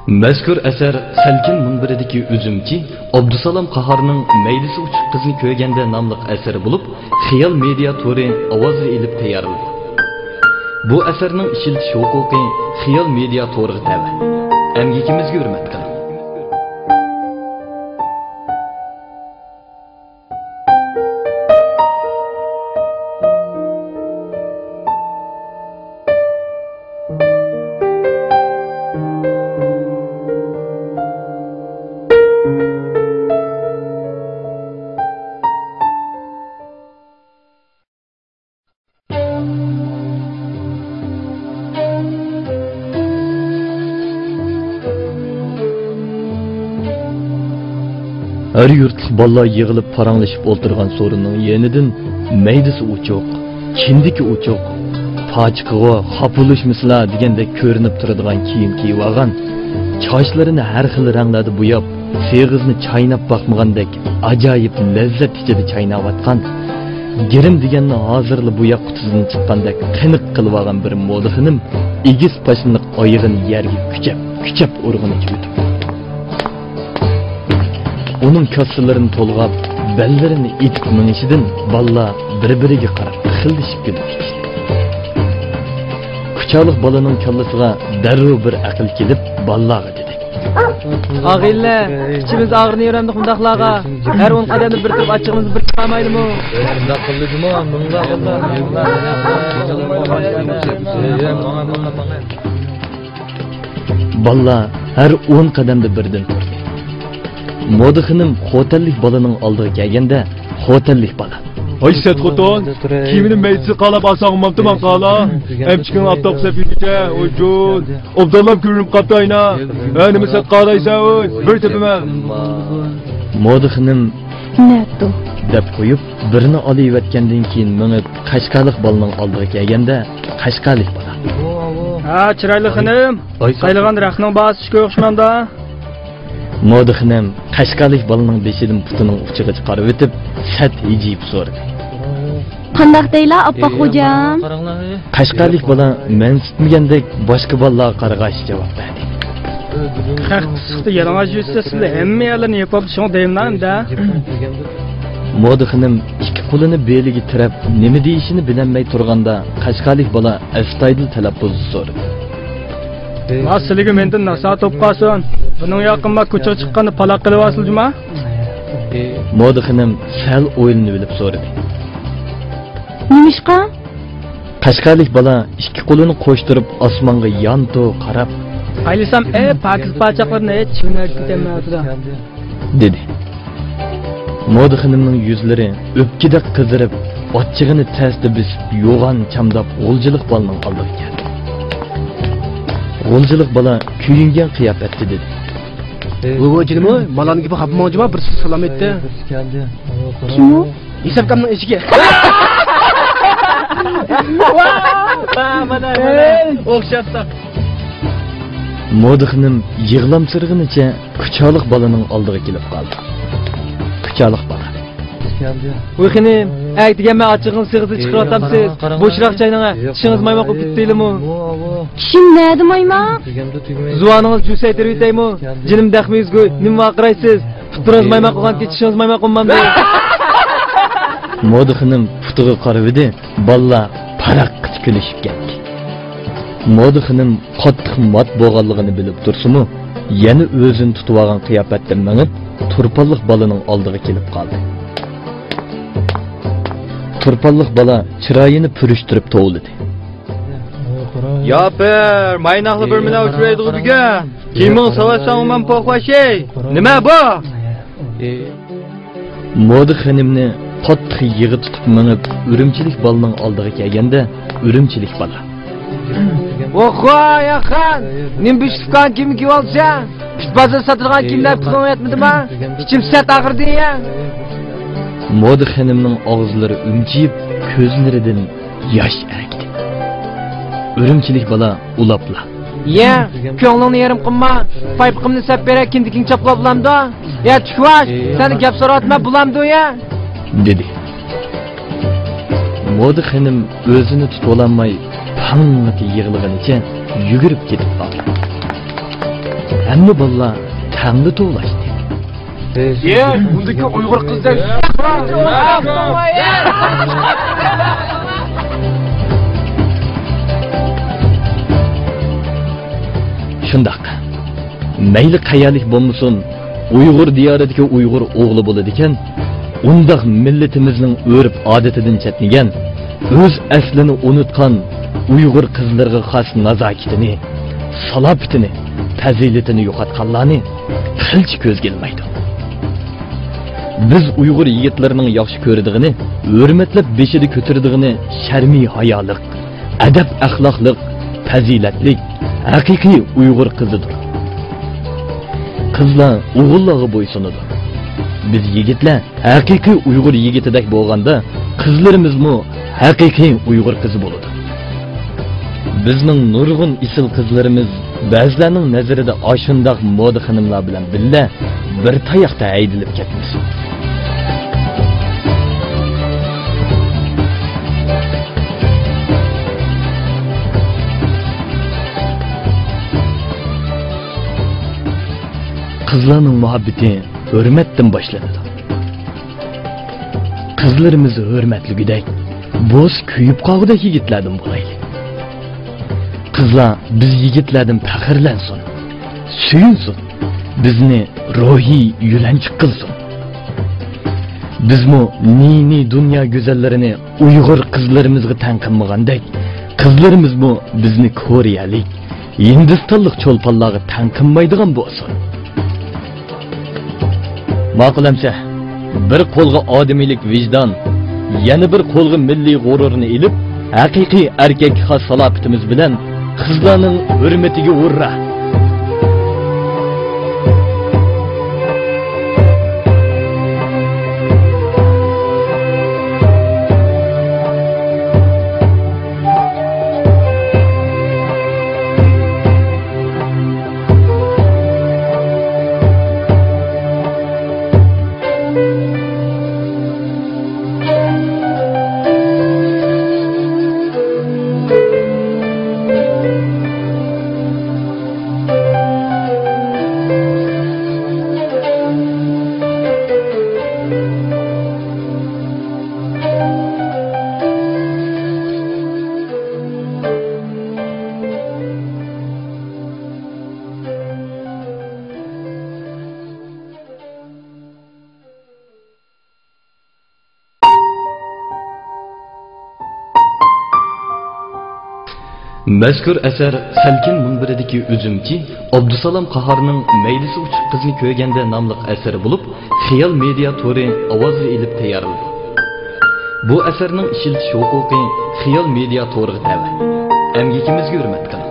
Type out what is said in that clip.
Mazkur asar Salkin munbiridagi o'zimchi Abdusalom Qahorning Maylisi uchiq qizni ko'rganda nomli asari bo'lib, Xiyol media to'ri ovozi ilib tayyorladi. Bu asarning ishiltish huquqi Xiyol media to'riga tava. Amgikimizga hurmat qiling. Her yurtlik balla yığılıp paranlaşıp oturgan sorunun yenidən meydisi uçuq, kindiki uçuq, paçqığa, xapılışmısla degende körünüp turadigan kiyim kiyivağan, çaşlarını her xil ranglarda buyap, seğizini çaynap bakmagandek acayip lezzet içinde çaynavatkan, girim degenni hazırlı buyaq kutusunu çıqqandek qınıq qılıvagan bir modaxınım, igiz paşınlık ayığın yerge küçep urğunu ütüp. Onun kassalarını tolgap, bellerini itip minişidin balla bir-biriga qarab xildishib ketib ketdi. Kuchalik balaning kallasıga darrov bir aql kelib, ballaga dedi. Ağilla, içimiz ağrını öğrendik mundaqlarga. Her 10 qadamda bir turib açığımızı bir chiqamaydimi? Bunda qildimi? Munda Balla her 10 qadamda birden turdi. Modaxınım xotellik balanın aldığı gelgende xotellik bala. Ay set xoton, kiminin meytisi qalab asağımamdı man qala. Emçikin aptaq sepilgece, oy jod. Obdallam kürünüp qaptı ayna. Önümü set qalaysa oy, bir tepime. Modaxınım netto dep koyup birini alıvetkenden keyin minib Qashqarlik balaning aldığı gelgende Qashqarlik bala. Ha, chiroyli xonim. Qaylagan raqning bosishga o'xshamanda. Modaxınım Qashqarlik balaning beshidan putining uchiga chiqarib o'tib, sat hijib so'radi. Qandaq deyla appa xo'jam? Qashqarlik bala men sitmagandek boshqa balalarga qarag'ash javob berdi. Qaqtisida yalang'och yuzsizda hamma yerlarni yapib shunga deyimlarda. Modaxınım ikki qo'lini beliga tirab, nima deyishini bilolmay turganda Qashqarlik bala astoydil talaffuz so'radi. Asliga mendan narsa topqasin. Bunun yaqinma ko'chaga chiqqanda paloq qilib osiljima? Modaxınım sal o'yinni bilib so'radi. Nimishqa? Qashqarlik bala ikki qo'lini qo'shtirib osmonga yanto qarab, "Aylisam, pakiz parchaqlarni chunab ketamayapti" dedi. Modaxınımning yuzlari o'pkidek qizirib, ochchig'ini tasda bisib, yo'g'on chamdab g'uljilik balaning oldiga keldi. G'uljilik bala kuyingan qiyofatda dedi. O'g'ojinimi, malani gibi xapmojima bir salom etdi. Kim u? Hisobkamning eshiga. Mana o'xshatdi. Modaxınım yig'lamsirg'inicha kuchalik balaning oldiga kelib qoldi. Kuchalik bala. Voy xonim, aytgan men ochig'ini sig'izib chiqarotamsiz. Bo'shroq chaynanga, tishingiz maymoq bo'lib ketdingmi? Tishim nada maymoq? Zuvaningiz jusaytirib yetaymi? Jinim daxmingizga nima vaqiraysiz? Futbiroz maymoq qilgan ketishingiz maymoq qilmamdi. Modaxınım putiga qarab edi, balla paraq kulishib ketdi. Modaxınım qattiq mat bo'lganligini bilib tursa-mu, yana o'zini tutib olgan qiyofatda minib, turpalliq balaning oldiga kelib qoldi. Turpalliq bala chiroyini purishtirib tovladi. Yoper, maynaqli bir mina uchraydi buga. Kiming savaşsan umman poqlashay. Nima bu? Modaxınımni qattiq yig'i tutib minib, Urumchilik balaning oldiga kelganda, Urumchilik bala. Oho, yaxan. Nim bishkan kim ki olsa? Bazar satilgan kimlar qilib yetmadimi? Ichim sat ag'irdi ya. Modaxınımning og'izlari umchib, ko'zlaridan yosh akdi. Urumchilik bala ulapla. Ya, ko'nglingni yarim qilma. Paypiqimni sap berak, kindiking chaplablamda. Ya, chukvash, seni gap so'ratma bulamdi ya. dedi. Modaxınım o'zini tutib olmay, pang'ati yig'ilganicha yugurib ketib qoldi. hamma bolalar tangli to'lashdi. Bundaki Uyg'ur qizlar shundoq. Mayli qayerlik bo'lmasin, Uyg'ur diyoridagi Uyg'ur o'g'li bo'ladi ekan, undaq millatimizning o'rib odatidan chetnigan, o'z aslini unutgan Uyg'ur qizlarga xos nazokatini, salobitini, fazilatini yo'qotganlarni hech ko'z kelmaydi. Biz Uyg'ur yigitlarining yaxshi ko'radiğini, hurmatlab beshida ko'taradiğini sharmiy hayolik, adab axloqlik, fazilatlik, haqiqiy Uyg'ur qizidir. Qizlar o'g'illarga bo'ysunadi. Biz yigitlar haqiqiy Uyg'ur yigitidek bo'lganda, qizlarimizmi haqiqiy Uyg'ur qizi bo'ladi. Bizning nurg'un isil qizlarimiz ba'zilarning nazarida oshundoq moda xonimlar bilan billa bir tayoqda aydilib ketmoqda. Qizlarning muhabbati hurmatdan boshlanadi. Qizlarimiz hurmatligidek, bo'z kuyib qolgudek yigitlardan bo'laylik. Qizlar biz yigitlardan faxrlansin, suyunsin, bizni ruhiy yulanchiq qilsin. Bizmi ni dunyo go'zallarini Uyg'ur qizlarimizga tanqilmagandek, qizlarimizmi bizni Koreyalik, Hindistonlik cho'lponlarga tanqilmaydigan bo'lsin. Ma'qulamcha, bir qo'lga odamiylik vijdon, yana bir qo'lga milliy g'ururni ilib, haqiqiy erkak xos salobitimiz bilan qizlarning hurmatiga urra. Mazkur asar Salkin munbiridagi o'zimchi Abdusalom Qahorning Maylisi uchiq qizni ko'rganda nomli asari bo'lib, Xiyol media tori ovozi ilib tayyorladi. Bu asarning ishiltish huquqi Xiyol media toriga tava. Emgikimizga hurmat qiling.